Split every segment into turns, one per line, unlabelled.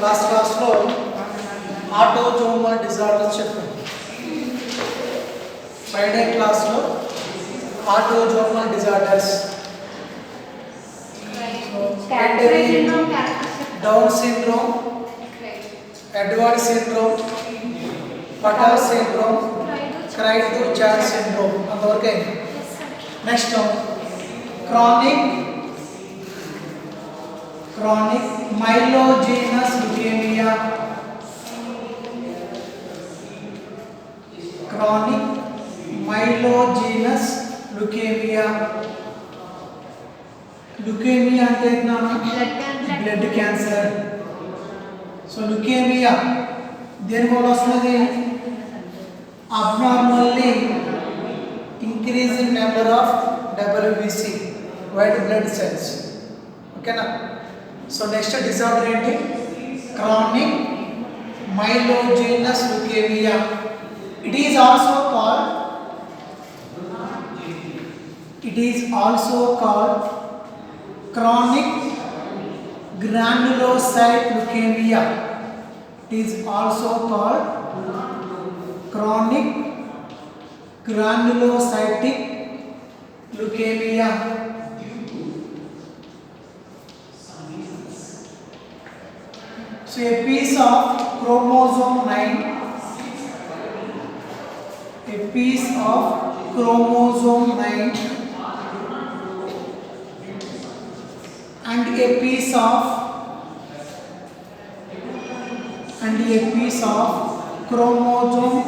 Last క్లాస్లో autosomal disorders చెప్పాను. Friday క్లాస్లో autosomal disorders, Down syndrome, Edward syndrome, Patau syndrome, cri du chat syndrome అంతవరకు అయింది. Next chronic myelogenous leukaemia, chronic myelogenous leukaemia. Leukaemia అంటే blood cancer. So leukaemia దేని వల్ల వస్తుంది? Abnormally increasing number of WBC, white blood cells. ఓకేనా? So next disorder ఏంటి? Chronic myelogenous leukaemia. It is also called chronic granulocyte leukemia. It is also called chronic granulocytic leukemia. So a piece of chromosome 9 and a piece of chromosome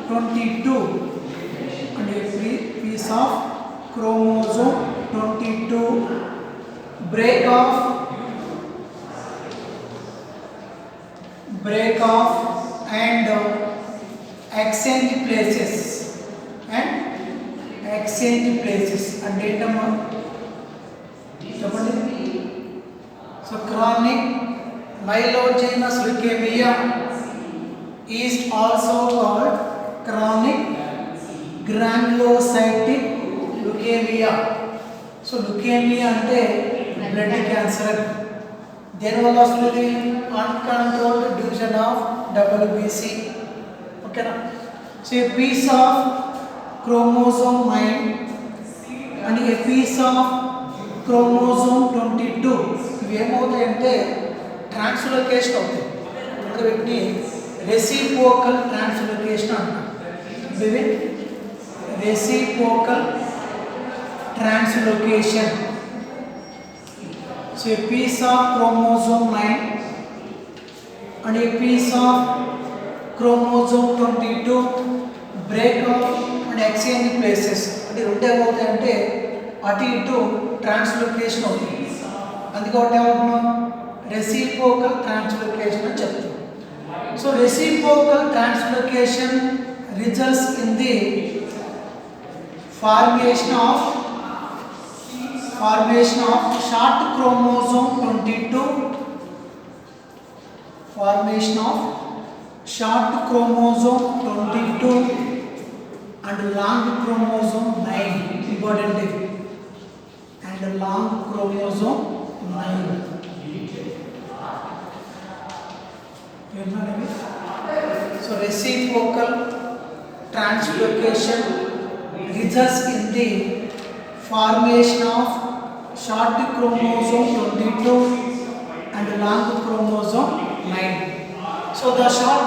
22 and a piece of chromosome 22 break off and exchange places and ఏంటమ్మా చెప్పండి. So chronic myelogenous leukemia is also called chronic granulocytic leukemia. So leukemia అంటే blood cancer. దేనివల్ల వస్తుంది? Uncontrolled division of WBC. ఓకేనా? So a piece of chromosome 9 and a piece of chromosome 22 ఇవి ఏమవుతాయంటే translocation అవుతాయి. అంటే వీటిని రెసిప్రోకల్ ట్రాన్స్లోకేషన్ అంటారు. ఇవి reciprocal translocation. So a piece of chromosome 9 and a piece of chromosome 22 break off and exchange places. అంటే రెండు ఏమవుతాయంటే అటు ఇటు ట్రాన్స్లోకేషన్ అవుతుంది. అందుకే ఒకటి ఏమంటున్నాం? రెసిప్రోకల్ ట్రాన్స్లోకేషన్ అని చెప్తాం. So reciprocal translocation results in the formation of short chromosome 22 and long chromosome 9. Important thing. And long chromosome 9. So reciprocal translocation results in the formation of short chromosome 22 and long chromosome 9. So the short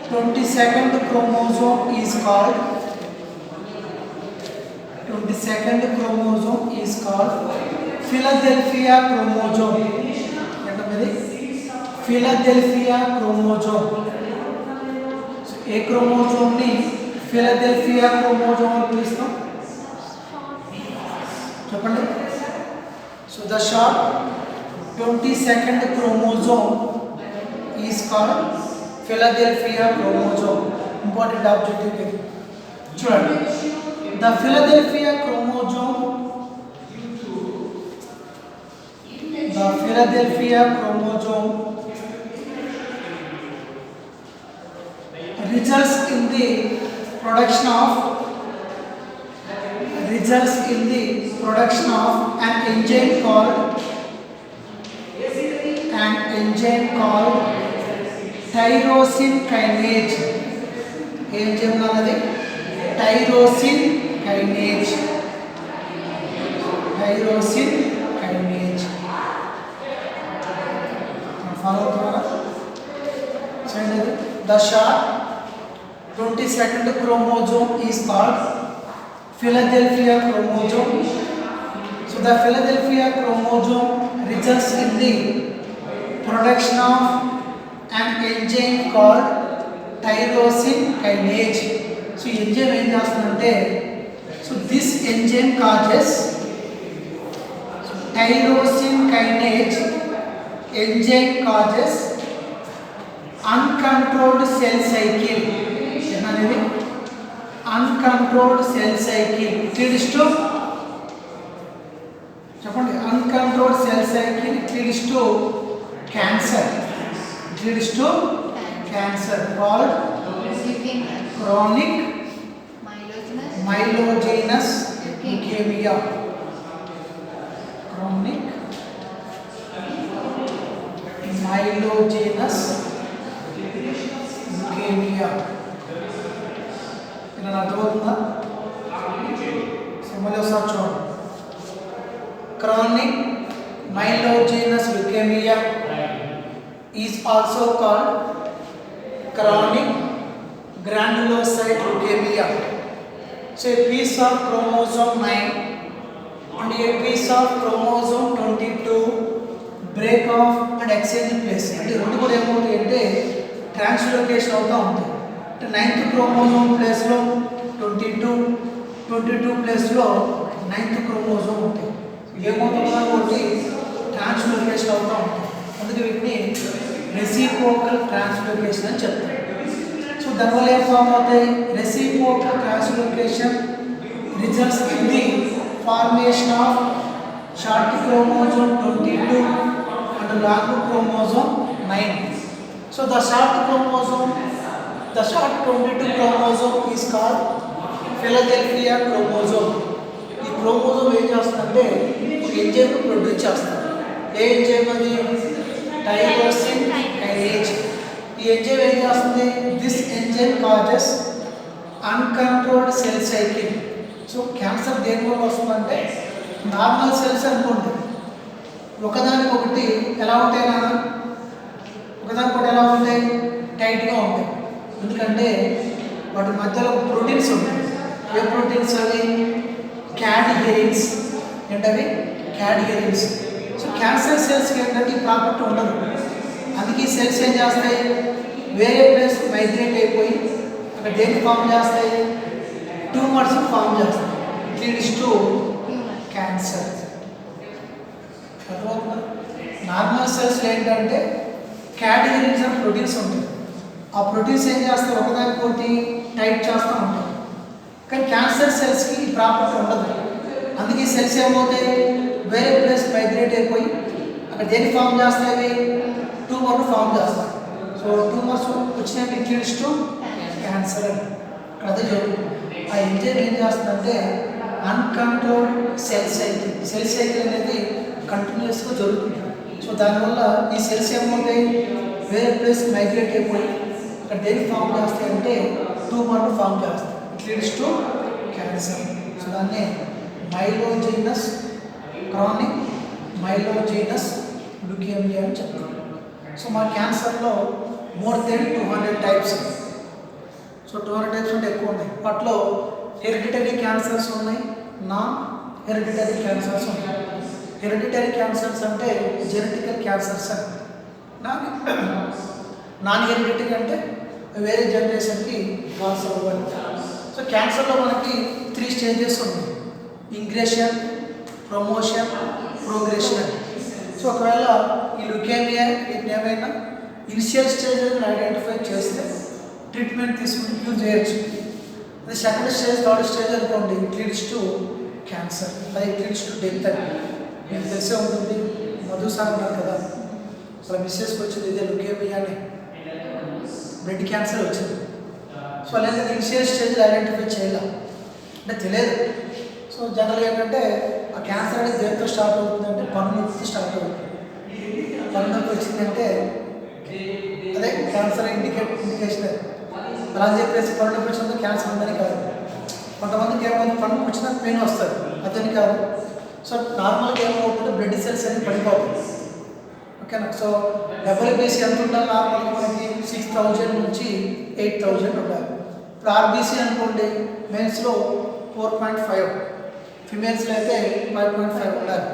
22nd chromosome is called Philadelphia chromosome. Philadelphia chromosome. So a chromosome ni Philadelphia chromosome అని పిలుస్తాం. చెప్పండి. So the short 22nd chromosome is called Philadelphia chromosome. Important objective. చూడండి. The Philadelphia chromosome results in the production of results in the production of an enzyme called tyrosine kinase. enzyme అన్నది tyrosine kinase. follow అవుతున్నారా? The short 22nd chromosome is called Philadelphia chromosome. So the Philadelphia chromosome results in the production of an enzyme called tyrosine kinase. So enzyme ఏం చేస్తుందంటే, so this enzyme causes tyrosine kinase enzyme causes uncontrolled cell cycle. ఏంటనేది uncontrolled cell cycle. It leads to చెప్పండి, uncontrolled cell cycle. It leads to cancer. It leads to cancer called chronic myelogenous leukemia. Chronic myelogenous leukemia. ఇలా అర్థమవుతుందా? మళ్ళీ ఒకసారి చూడండి. chronic myelogenous leukemia is also called chronic granulocyte leukemia. So a piece of chromosome 9 and a piece of chromosome 22 break off and exchange place. అంటే రెండు కూడా ఏమవుతాయి అంటే ట్రాన్స్లోకేషన్ అవుతూ ఉంటాయి. అంటే 9th క్రోమోజోమ్ ప్లేస్లో 22 ప్లేస్లో 9th క్రోమోజోమ్ ఉంటాయి. ఏమవుతుందో ఒకటి ట్రాన్స్లోకేషన్ అవుతూ ఉంటాయి. అందుకే వీటిని రెసిప్రోకల్ ట్రాన్స్లోకేషన్ అని చెప్తారు. సో దానివల్ల ఏం ఫామ్ అవుతాయి? Reciprocal translocation results in the formation of short chromosome 22 and long chromosome 9. So the short 22 chromosome is called Philadelphia chromosome. ఈ క్రోమోజోమ్ ఏం చేస్తుందంటే ఎంజైమ్ ప్రొడ్యూస్ చేస్తుంది. ఏ ఎంజైమ్ అది? Tyrosine kinase. ఈ ఎంజైమ్ ఏం చేస్తుంది? This enzyme causes uncontrolled cell cycle. So cancer దేని వల్ల వస్తుందంటే, నార్మల్ సెల్స్ అనుకోండి ఒకదానికొకటి ఎలా ఉంటాయి నాన్న? ఒకదానికొకటి ఎలా ఉంటాయి? టైట్గా ఉంటాయి. ఎందుకంటే వాటి మధ్యలో ప్రోటీన్స్ ఉంటాయి. ఏ ప్రోటీన్స్ అవి? క్యాడ్హెరిన్స్. ఏంటవి? క్యాడ్హెరిన్స్. సో క్యాన్సర్ సెల్స్కి ఏంటంటే ఈ ప్రాపర్టీ ఉండదు. అందుకే ఈ సెల్స్ ఏం చేస్తాయి? వేరే ప్లేస్ మైగ్రేట్ అయిపోయి అక్కడ దేనికి ఫామ్ చేస్తాయి? ట్యూమర్స్ ఫామ్ చేస్తాయి. It leads to cancer. Normal సెల్స్లో ఏంటంటే క్యాటగిరీస్ ఆఫ్ ప్రోటీన్స్ ఉంటాయి. ఆ ప్రోటీన్స్ ఏం చేస్తాయి? ఒకదానికొకటి టైట్ చేస్తూ ఉంటాయి. కానీ క్యాన్సర్ సెల్స్కి ఈ ప్రాపర్టీ ఉండదు. అందుకే సెల్స్ ఏమవుతాయి? వేరే ప్లేస్ మైగ్రేట్ అయిపోయి అక్కడ దేన్ని ఫామ్ చేస్తాయి? ట్యూమర్ను ఫామ్ చేస్తాయి. సో ట్యూమర్స్ వచ్చినట్టు ఇట్ లీడ్స్ టు క్యాన్సర్ అని అదే జరుగుతుంది. ఆ ఎంజైమ్ ఏం చేస్తుందంటే అన్కంట్రోల్డ్ సెల్ సైకిల్ అనేది కంటిన్యూస్గా జరుగుతుంది. సో దానివల్ల ఈ సెల్స్ ఏమవుతాయి? వేరే ప్లేస్ మైగ్రేట్ అయిపోయి అక్కడ దేన్ని ఫామ్ చేస్తాయి అంటే ట్యూమర్ను ఫామ్ చేస్తాయి. It leads to cancer. So దాన్ని క్రానిక్ మైలోజీనస్ ల్యూకేమియా అని చెప్తారు. సో మన క్యాన్సర్లో more than 200 types. So 200 types అంటే ఎక్కువ ఉన్నాయి. వాటిలో హెరిడిటరీ క్యాన్సర్స్ ఉన్నాయి, నాన్ హెరిడిటరీ క్యాన్సర్స్ ఉన్నాయి. హెరిడిటరీ క్యాన్సర్స్ అంటే జెనెటికల్ క్యాన్సర్స్ అని. నాన్ హెరిడిటరీ అంటే వేరే జనరేషన్కి పాస్ అవ్వాలి. సో క్యాన్సర్లో మనకి 3 స్టేజెస్ ఉన్నాయి: ఇంగ్రెషన్, ప్రమోషన్, ప్రోగ్రెషన్ అని. సో ఒకవేళ ఈ ల్యూకేమియా ఏమైనా ఇనిషియల్ స్టేజ్ ఐడెంటిఫై చేస్తే ట్రీట్మెంట్ తీసుకుని క్యూర్ చేయొచ్చు. అది సెకండ్ స్టేజ్, థర్డ్ స్టేజ్ అనుకోండి, ఇట్ లీడ్స్ టు క్యాన్సర్, అది ఇట్ లీడ్స్ టు డెత్ అని మీకు తెలిసే ఉంటుంది. మధుసార్ ఉన్నారు కదా, అసలు మిస్సెస్కి వచ్చింది ఇదే ల్యూకేమియా అని, బ్లడ్ క్యాన్సర్ వచ్చింది. సో అలాగే ఇనిషియల్ స్టేజ్లో ఐడెంటిఫై చేయాలి అంటే తెలియదు. సో సో జనరల్గా ఏంటంటే ఆ క్యాన్సర్ అనేది దేంతో స్టార్ట్ అవుతుందంటే పన్ను నొప్పితో స్టార్ట్ అవుతుంది. పన్ను నొప్పి వచ్చిందంటే అదే క్యాన్సర్ ఇండికేషన్ అది. అలా అని చెప్పేసి పన్ను నొప్పి వచ్చినందుకు క్యాన్సర్ ఉందని కాదు. కొంతమందికి ఏమైనా పన్ను నొప్పి వచ్చినా పెయిన్ వస్తుంది, అదని కాదు. సో నార్మల్గా ఏమవుతుంటే బ్లడ్ సెల్స్ అనేది పడిపోతుంది. ఓకేనా. సో డబ్ల్యూబీసీ ఎంత ఉండాలి నార్మల్గా మనకి 6000 నుంచి 8000 ఉండాలి. ఇప్పుడు ఆర్బీసీ అనుకోండి, మెన్స్లో 4.5, ఫిమేల్స్లో అయితే 5.5 ఉండాలి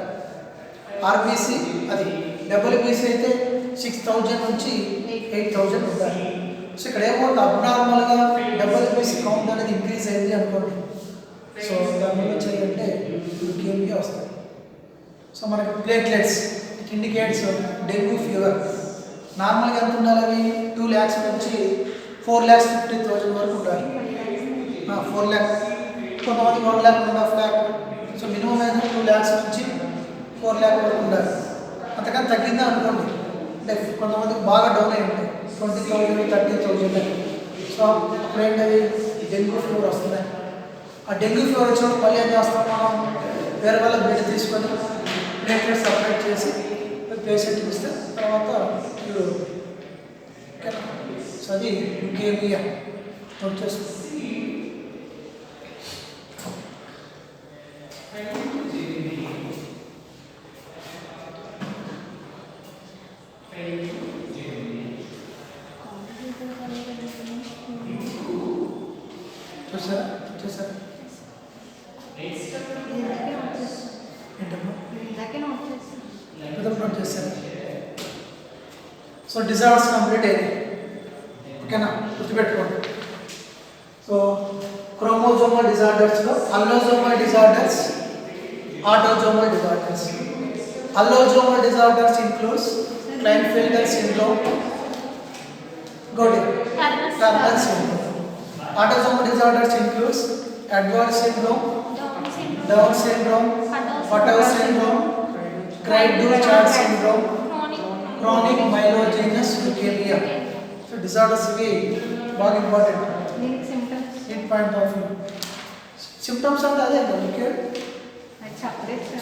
ఆర్బీసీ. అది డబ్ల్యూబీసీ అయితే 6000 నుంచి 8000 ఉండాలి. సో ఇక్కడ ఏమవుతుంది, అబ్నార్మల్గా డబ్ల్యూబీసీ కౌంట్ అనేది ఇంక్రీజ్ అయింది అనుకోండి. సో దానివల్ల చేయాలంటే ల్యూకేమియా వస్తుంది. సో మనకి platelets it indicates dengue fever. నార్మల్గా ఎంత ఉండాలి, అవి 2 lakhs నుంచి 4,50,000 వరకు ఉండాలి. 4 lakhs, కొంతమంది 1 lakh 1.5 lakh. సో మినిమం అయితే 2 lakhs నుంచి 4 lakh వరకు ఉండాలి. అంతకన్నా తగ్గిందా అనుకోండి అంటే కొంతమందికి బాగా డౌన్ అయి ఉంటాయి, 20,000 30,000. సో అప్పుడు ఏంటది డెంగ్యూ ఫీవర్ వస్తుంది. ఆ డెంగ్యూ ఫీవర్ వచ్చినప్పుడు మళ్ళీ ఏం చేస్తాం, మనం వేరే వాళ్ళ బ్లడ్ తీసుకొని ప్లేట్లెట్స్ సపరేట్ చేసి పేషెంట్కి ఇస్తే తర్వాత క్యూర్. ఓకేనా. సో అది ల్యూకేమియా నోట్ చేసుకో. చూసారా చూసారా ఏంటమ్మా నోట్ చేశారు. సో డిజార్డర్స్ కంప్లీట్ అయింది. ఓకేనా, గుర్తుపెట్టుకోండి. సో క్రోమోజోమల్ డిజార్డర్స్లో allosomal disorders, autosomal disorders. Allosomal disorders includes Klinefelter syndrome, Turner syndrome. Autosomal disorders includes Edwards syndrome, Down syndrome, Patau syndrome, Craig-Dulcard syndrome, chronic myelogenous leukemia. So disorders ivi very important. In point of view. Symptoms ante ade okay.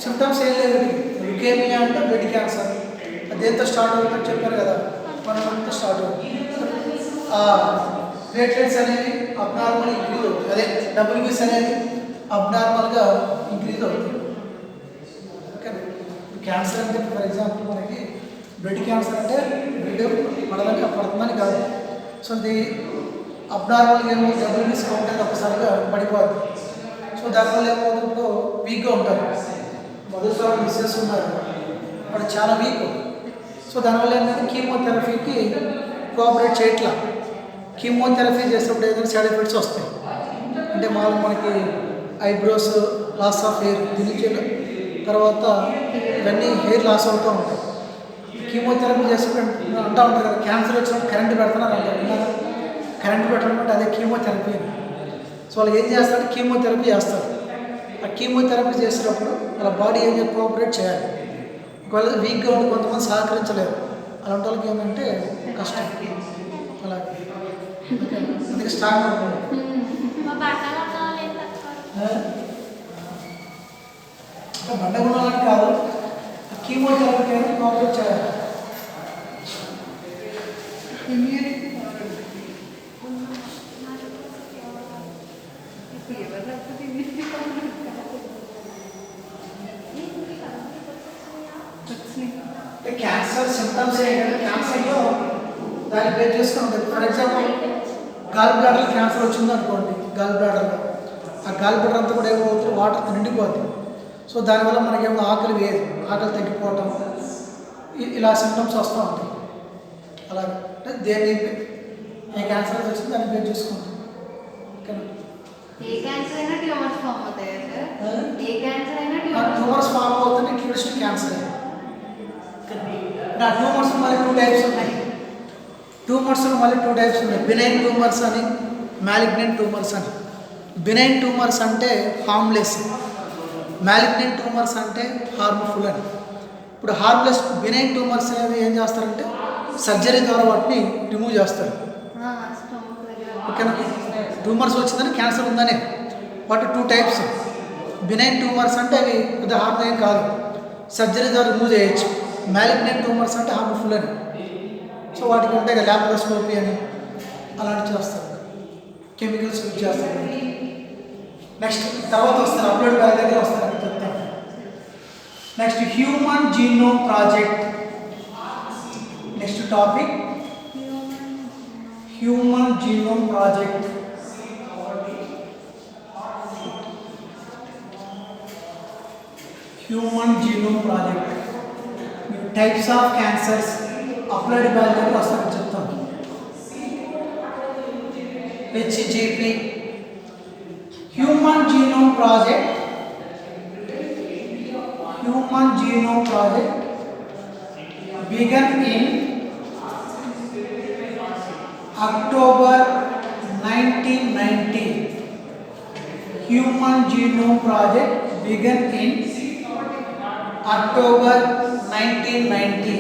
Symptoms ఏ లేదు. leukemia అంటే blood cancer. అదేంతో start అవుతుందో చెప్పారు కదా, మనమంతా start అవుతుంది. Platelets అనేవి abnormal increase అవుతుంది, అదే డబ్ల్యూబీసీ అనేది అబ్నార్మల్గా ఇంక్రీజ్ అవుతుంది. ఓకే. క్యాన్సర్ అంటే ఫర్ ఎగ్జాంపుల్ మనకి బ్లడ్ క్యాన్సర్ అంటే బ్లడ్ పడుతుందని కాదు. సో ఇది అబ్నార్మల్గా ఏమో డబ్ల్యూబీసీ కౌంట్ అనేది ఒకసారిగా పడిపోద్ది. సో దానివల్ల ఏమవుతుంది, ఇప్పుడు వీక్గా ఉంటారు. మొదటిసారి మిస్సెస్ ఉన్నారు, వాడు చాలా వీక్. సో దానివల్ల ఏంటంటే కీమోథెరపీకి కోఆపరేట్ చేయట్లా. కీమోథెరపీ చేసినప్పుడు ఏదైనా సైడ్ ఎఫెక్ట్స్ వస్తాయి. అంటే మనకి ఐబ్రోస్, లాస్ ఆఫ్ హెయిర్, దీనికి తర్వాత ఇవన్నీ హెయిర్ లాస్ అవుతూ ఉంటాయి. కీమోథెరపీ చేసినప్పుడు అంటూ ఉంటారు కదా, క్యాన్సర్ వచ్చినప్పుడు కరెంటు పెడుతున్నారు అంటారు. కరెంటు పెట్టడం అంటే అదే కీమోథెరపీ. సో వాళ్ళు ఏం చేస్తారంటే కీమోథెరపీ చేస్తారు. ఆ కీమోథెరపీ చేసినప్పుడు వాళ్ళ బాడీ ఏం చెప్పి కోఆపరేట్ చేయాలి. ఒకవేళ వీక్గా ఉండి కొంతమంది సహకరించలేరు, అలాంటి వాళ్ళకి ఏంటంటే కష్టం. అలాగే అందుకే స్ట్రాంగ్ ఉంటుంది. బండ గుణాలని కాదు, కీమోథెరపీ అనేది కోఆపరేట్ చేయాలి. క్యాన్సర్ సిమ్టమ్స్ ఏంటంటే క్యాన్సర్లో దాన్ని బేస్ చేసుకుని ఉంటుంది. For example gall bladder cancer వచ్చింది అనుకోండి, గాల్ బ్లాడర్లో ఆ గాల్ బ్లాడర్ అంతా కూడా ఏమవుతుంది, వాటర్ నిండిపోతుంది. సో దానివల్ల మనకేమో ఆకలి వేయదు, ఆకలి తగ్గిపోవటం, ఇలా సిమ్టమ్స్ వస్తూ ఉంటాయి. అలాగే అంటే దేని ఏ క్యాన్సర్ వచ్చింది దాన్ని బేస్ చేసుకుంటాం. ట్యూమర్స్ ఫామ్ అవుతుంది క్యూరేషన్ క్యాన్సర్. నా ట్యూమర్స్ మళ్ళీ 2 types ఉన్నాయి. ట్యూమర్స్లో మళ్ళీ 2 types ఉన్నాయి, బినైన్ ట్యూమర్స్ అని, మ్యాలిగ్నెంట్ ట్యూమర్స్ అని. బినైన్ ట్యూమర్స్ అంటే హార్మ్లెస్, మ్యాలిగ్నెంట్ ట్యూమర్స్ అంటే హార్మ్ఫుల్ అని. ఇప్పుడు హార్మ్లెస్ బినైన్ ట్యూమర్స్ అనేవి ఏం చేస్తారంటే సర్జరీ ద్వారా వాటిని రిమూవ్ చేస్తారు. ఓకేనా. ట్యూమర్స్ వచ్చిందని క్యాన్సర్ ఉందని వాటి 2 types. బినైన్ ట్యూమర్స్ అంటే అవి పెద్ద హార్మ్ ఏం కాదు, సర్జరీ ద్వారా రిమూవ్ చేయొచ్చు. మ్యాలిగ్నెంట్ ట్యూమర్స్ అంటే హార్మ్ఫుల్ అని. సో వాటికి ఉంటాయి కదా ల్యాప్రోస్కోపీ అని, అలాంటివి చేస్తారు, కెమికల్స్ యూజ్ చేస్తారు. నెక్స్ట్ తర్వాత వస్తారు అప్లోడ్ బ్యాగ్ దగ్గర వస్తారు చెప్తాను. Next human genome project. Next topic human genome project. Human genome project types of cancers applied bag దగ్గర వస్తారని చెప్తాను. HGP human genome project. Human genome project began in October 1990. Human Genome Project began in October 1990.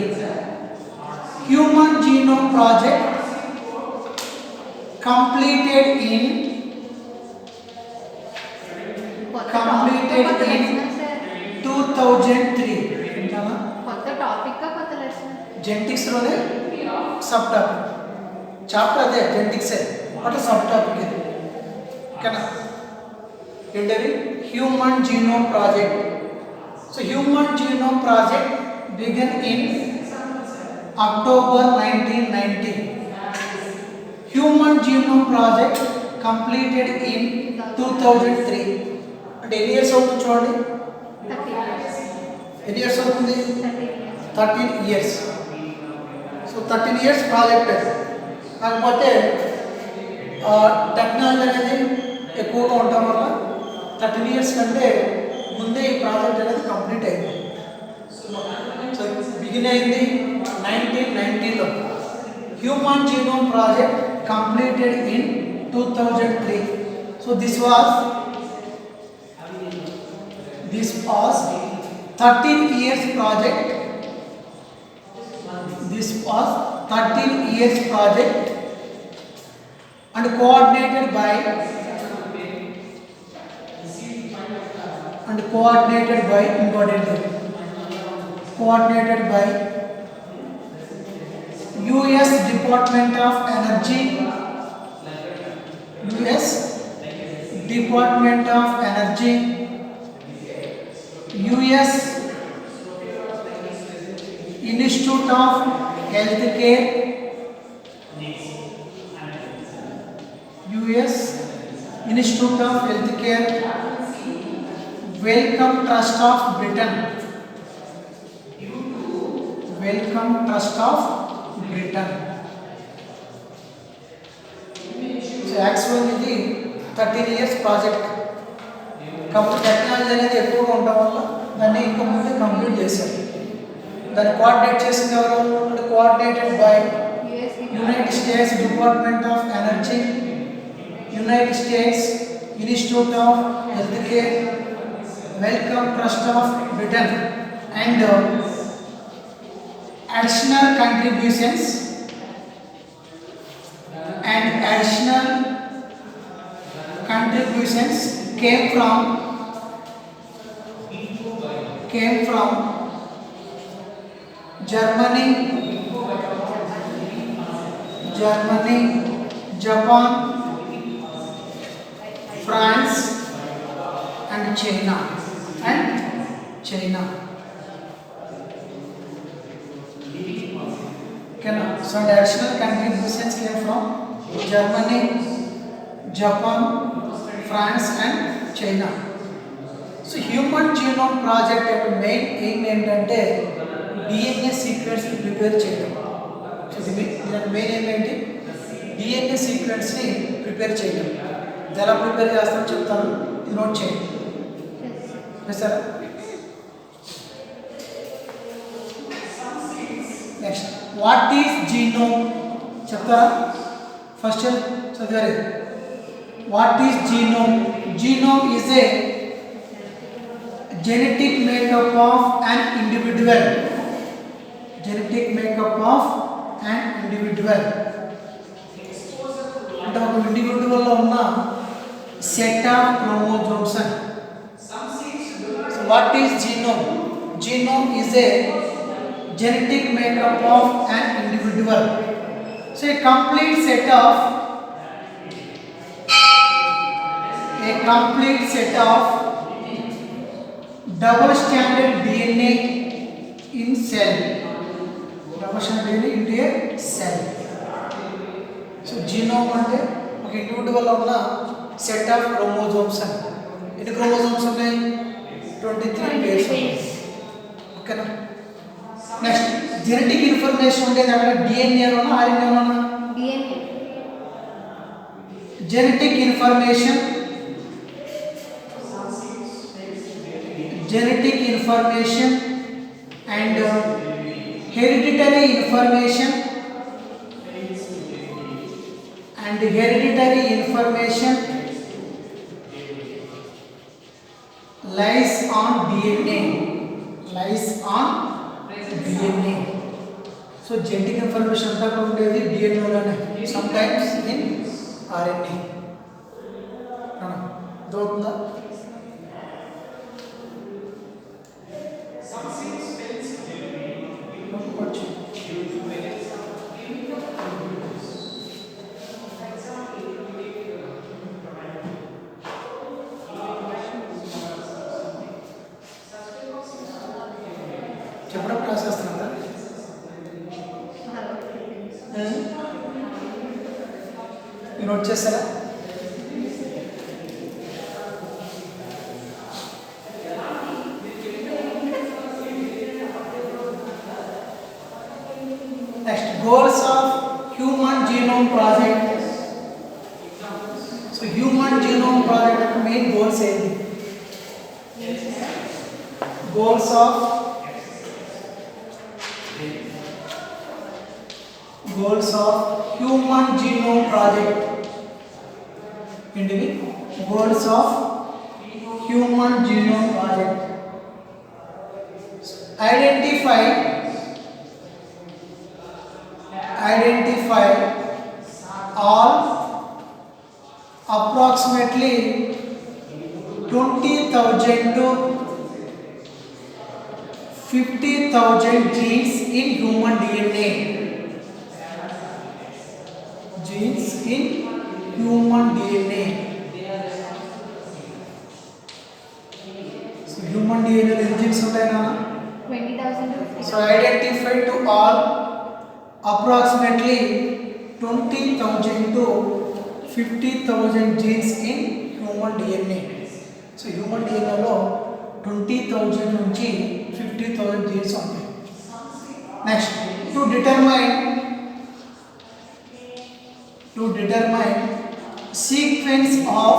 Human Genome Project completed in 2003. Genetics లోనే sub topic, chapter అదే జెనెటిక్సే అంటే sub topic ఇది. ఓకేనా? ఏంటది? Human genome project. So human genome project began in October 1990. Human genome project completed in 2003. అంటే ఎన్ని years అవుతుంది చూడండి, ఎన్ని ఇయర్స్ అవుతుంది? 13 ఇయర్స్. So 13 years project. కాకపోతే టెక్నాలజీ అనేది ఎక్కువగా ఉండటం వల్ల 13 ఇయర్స్ కంటే ముందే ఈ ప్రాజెక్ట్ అనేది కంప్లీట్ అయింది. సో బిగిన్ అయింది 1990లో. Human genome project completed in 2003. So this was 13 years project. This was 13 years project and coordinated by US Department of Energy, US Department of Energy, US Institute of Healthcare, US Institute of Healthcare, Wellcome Trust of Britain, Wellcome Trust of Britain. So actually ఇది 13 years project. కాబట్టి technology అనేది ఎక్కువగా ఉండడం వల్ల దాన్ని ఇంకా ముందే complete చేశారు. దాన్ని కోఆర్డినేట్ చేసింది ఎవరు? Coordinated by United states department of energy, United states institute of health care, welcome trust of Britain and additional contributions came from Germany, Japan, France and China. So additional contributions came from Germany, Japan, France and China. So human genome project యొక్క main aim ఏంటంటే DNA sequence ని prepare చేయడం. So దీని main aim ఏంటి? DNA sequence ని prepare చేయడం. ఎలా prepare చేస్తామో చెప్తాను, ఇది నోట్ చేయండి. సరే, నెక్స్ట్ వాట్ ఈస్ జీనోమ్ చెప్తారా? ఫస్ట్ చదివారు. What is genome? Genome is a genetic makeup of an individual. Genetic makeup of an individual. అంటే ఒక ఇండివిజువల్లో ఉన్న సెట్ ఆఫ్ క్రోమోజోమ్స్ అని. what is genome? Genome is a genetic makeup of an individual. So a complete set of double stranded DNA in cell. Double stranded DNA into a cell. So genome అంటే ఒక individual లో ఉన్న set of chromosomes అని. ఎన్ని chromosomes ఉన్నాయి? 23 pairs. ఓకేనా? Next genetic information ఉండేది అక్కడ DNA లోనా RNA లోనా?
DNA.
Genetic information and hereditary information lies on DNA. So genetic information anta kuda undedi DNA lone, sometimes in RNA. దొరుకుతుందా? చెప్పడం క్లాస్ చేస్తున్నారా? మీరు నోట్ చేస్తారా? Next goals of human genome project. So human genome project యొక్క main goals ఏంటి? Goals of human genome project ఏంటివి? Goals of human genome project. Identify all approximately 20,000 to 50,000 genes in human DNA. So human DNA లో ఎన్ని genes ఉంటాయి నాన్న?
20,000 to 50,000.
So identify to all approximately 20,000 to 50,000 genes in human DNA. So human DNA లో 20,000 నుంచి 50,000 genes ఉంటాయి. Next, to determine sequence of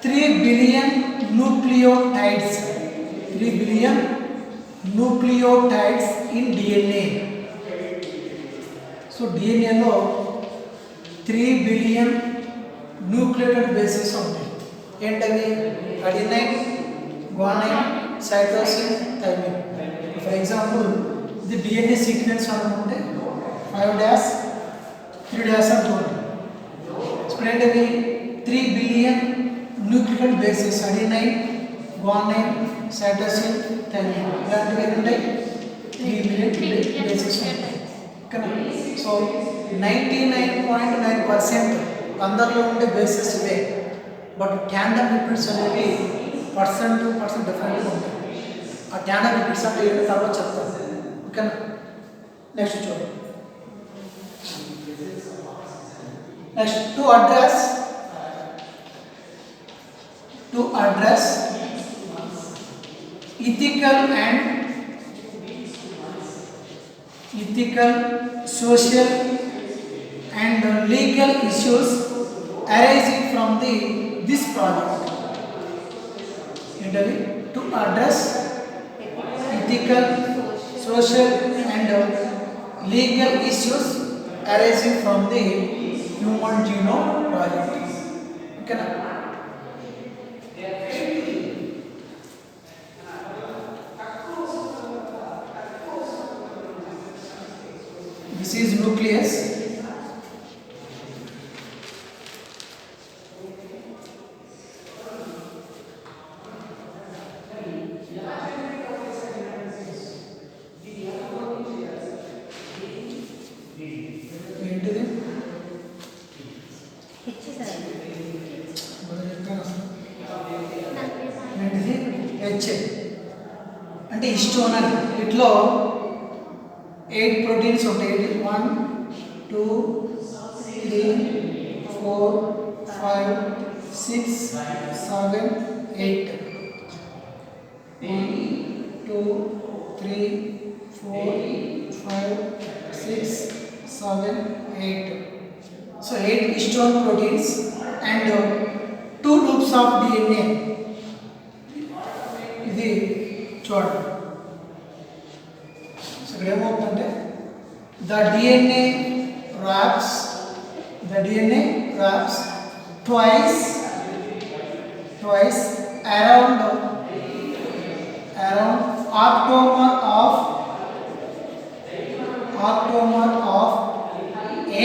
3 billion nucleotides in DNA. So DNA లో 3 billion nucleotide bases ఉంటాయి. ఏంటవి? Adenine, guanine, cytosine, thymine. For example ఇది DNA sequence అనుకుంటే 5' 3' అనుకోండి. ఇప్పుడు ఏంటవి? 3 billion nucleotide bases, adenine, guanine, cytosine, thymine. ఇలాంటివి ఉంటాయి. 3 billion bases ఉంటాయి. సో 99.9% అందరిలో ఉండే బేసెస్ ఇవే. బట్ ట్యాండమ్ రిపీట్స్ అనేవి పర్సన్ టు పర్సన్ డిఫరెంట్గా ఉంటాయి. ఆ ట్యాండమ్ రిపీట్స్ అంటే ఏంటో తర్వాత చెప్తాను. ఓకేనా? నెక్స్ట్ చూడండి. Next to address ethical, social and legal issues arising from this project. To address ethical, social and legal issues arising from the Human Genome Project. Okay na? This is nucleus. H అంటే histone అని. వీటిలో 8 proteins ఉంటాయి. 1 2 3 4 5 6 7 8 1 2 3 4 5 6 7 8. So 8 histone proteins and 2 loops of DNA. ఇది చూడండి. So ఇక్కడ ఏమవుతుందంటే the DNA wraps twice around octamer of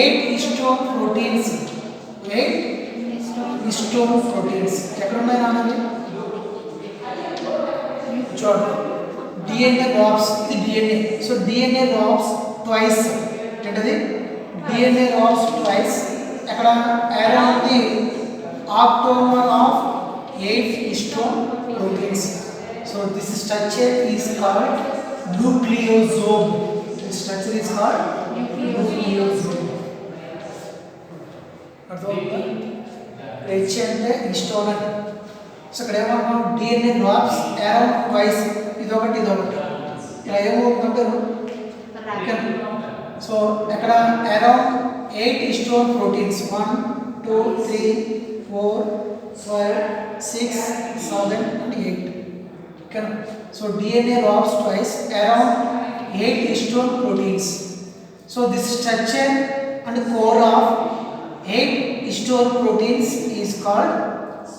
8 histone proteins. 8 histone proteins ఎక్కడ ఉన్నాయి నాన్నది చూడండి. DNA wraps ఇది DNA. So DNA wraps twice ఏంటది DNA wraps twice ఎక్కడ around the octamer of 8 histone proteins. So this structure is called nucleosome. This structure is called nucleosome. అర్థమవుతుందా? H అంటే histone. So ఇక్కడ ఏమన్నా DNA wraps around twice ఇదొకటి ఇలా ఏమవుతుందంటే so ఇక్కడ around 8 histone proteins 1 2 3 4 5 6 7 and 8. Okay, so DNA wraps twice around 8 histone proteins. So this structure and core of 8 histone proteins is called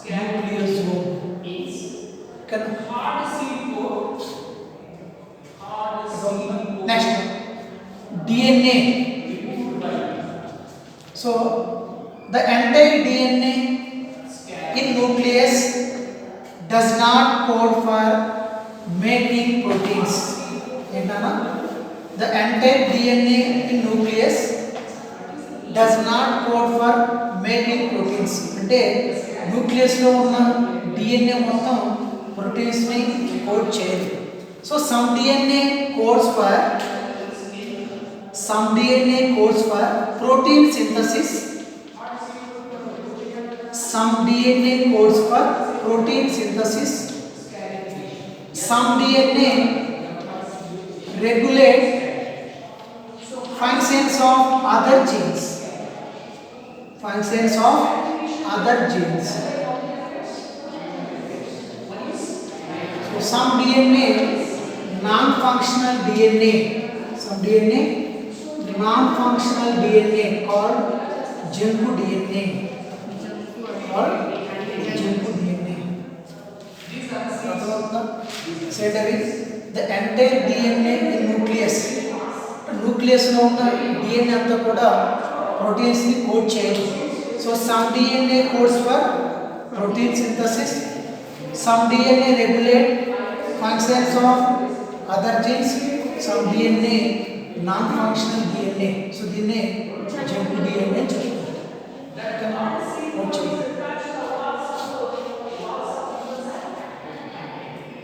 nucleosome. Okay. Next, DNA. So the entire DNA in nucleus does not code for making proteins. The entire DNA in nucleus does not code for making proteins. అంటే nucleus లో ఉన్న DNA మొత్తం proteins ని code చేయదు. So some DNA codes for protein synthesis. Some DNA codes for protein synthesis. Some DNA regulate functions of other genes. So some DNA non-functional DNA. Non-functional DNA called junk DNA. Say that is the entire DNA in nucleus. Nucleus లో ఉన్న DNA అంతా కూడా proteins ని code చేయదు. So some DNA codes for protein synthesis. Some DNA regulate functions of other genes. Some DNA non-functional DNA. So దీన్ని junk DNA చెప్తారు.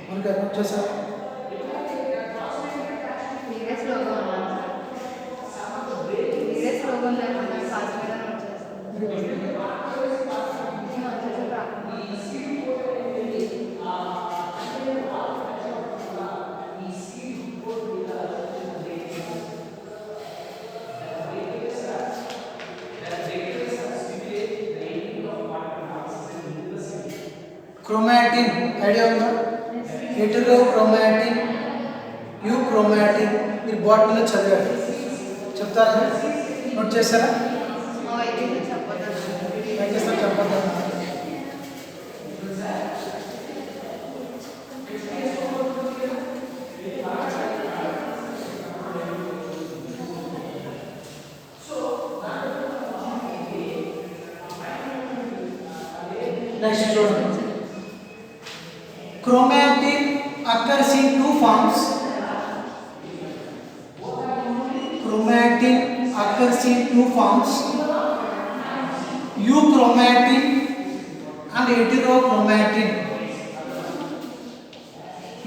మనకి అర్థం చేశారు? Chromatin ఐడియా ఉందా? హెటెరోక్రోమాటిన్, యూక్రోమాటిన్ మీరు బాటిల్లో చదివారు, చెప్తారా? నోట్ చేశారా? చెప్పద్దా? నెక్స్ట్ చూడండి. Chromatin occurs in two forms. Euchromatin and heterochromatin.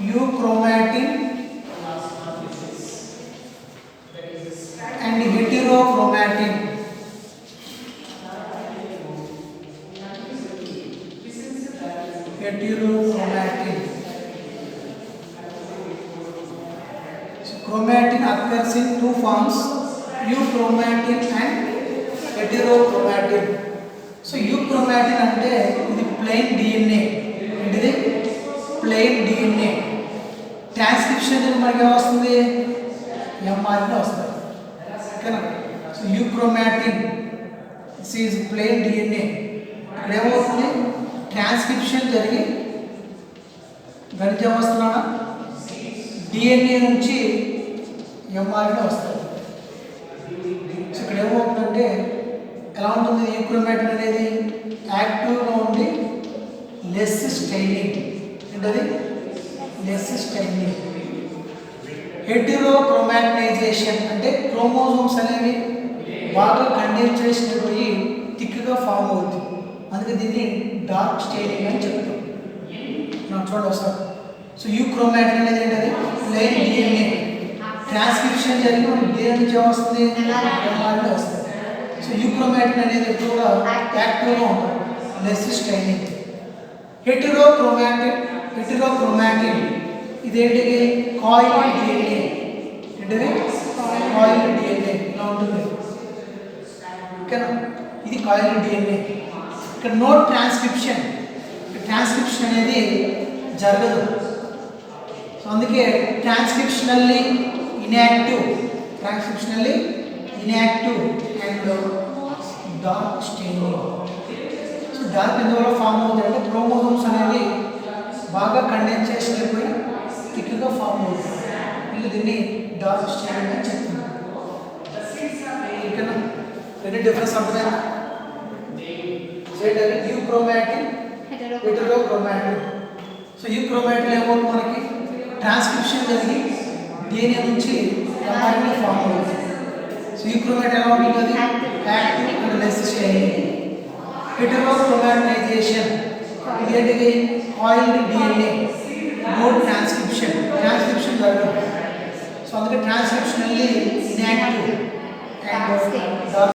euchromatin and heterochromatin. Heterochromatin. So chromatin occurs in two forms, euchromatin and heterochromatin. So euchromatin అంటే ఇది ప్లెయిన్ DNA. ఏంటిది? Plain DNA. ట్రాన్స్క్రిప్షన్ మనకి ఏమొస్తుంది? mRNA వస్తుంది. ఓకేనా? So euchromatin this is plain DNA. ఇక్కడ ఏమవుతుంది? Transcription జరిగి గణితం వస్తున్నాడా DNA నుంచి mRNA వస్తుంది. సో ఇక్కడ ఏమవుతుందంటే ఎలా ఉంటుంది యూక్రోమాటిన్ అనేది యాక్టివ్గా ఉండి లెస్ స్టైనింగ్ ఏంటది లెస్ స్టైనింగ్. హెటెరోక్రోమాటినైజేషన్ అంటే క్రోమోజోమ్స్ అనేవి బాగా కండెన్సేషన్ పోయి థిక్గా ఫామ్ అవుతుంది, అందుకే దీన్ని డార్క్ స్టైనింగ్ అని చెప్తాం. మనం చూడండి ఒకసారి. సో యూక్రోమాటిన్ అనేది ఏంటది ప్లెయిన్ DNA. ట్రాన్స్క్రిప్షన్ జరిగి మనకి DNA నుంచి వస్తుంది mRNA వస్తుంది. సో యూక్రోమాటిన్ అనేది ఎప్పుడు కూడా యాక్టివ్గా ఉంటుంది, లెస్ స్టైనింగ్. హెటెరోక్రోమాటిన్ ఇదేంటిది కాయిల్ DNA. ఏంటిది కాయిల్ DNA ఇలా ఉంటుంది. ఓకేనా? ఇది కాయిల్ DNA. ఇక్కడ నో ట్రాన్స్క్రిప్షన్, ట్రాన్స్క్రిప్షన్ అనేది జరగదు. సో అందుకే transcriptionally inactive and dark staining. So dark ఎందువల్ల ఫామ్ అవుతుంది అంటే క్రోమోజోమ్స్ అనేవి బాగా కండెన్సేషన్ అయిపోయి థిక్గా ఫామ్ అవుతుంది, వీళ్ళు దీన్ని డార్క్ స్టైనింగ్ అని చెప్తున్నారు. ఓకేనా? రెండు డిఫరెన్స్ అర్థమైనా? Euchromatin heterochromatin. సో యూక్రోమాటిన్ ఏమవుతుంది మనకి ట్రాన్స్క్రిప్షన్ జరిగి DNA నుంచి mRNA ఫామ్ అవుతుంది. సో యూక్రోమాటిన్ ఎలా ఉంటుంది? అది యాక్టివ్ అండ్ లెస్ స్టైనింగ్. హెటెరోక్రోమాటినైజేషన్ ఇదేంటిది కాయిల్డ్ DNA, నో ట్రాన్స్క్రిప్షన్ జరగదు. సో అందుకే ట్రాన్స్క్రిప్షనల్లీ ఇన్యాక్టివ్ అండ్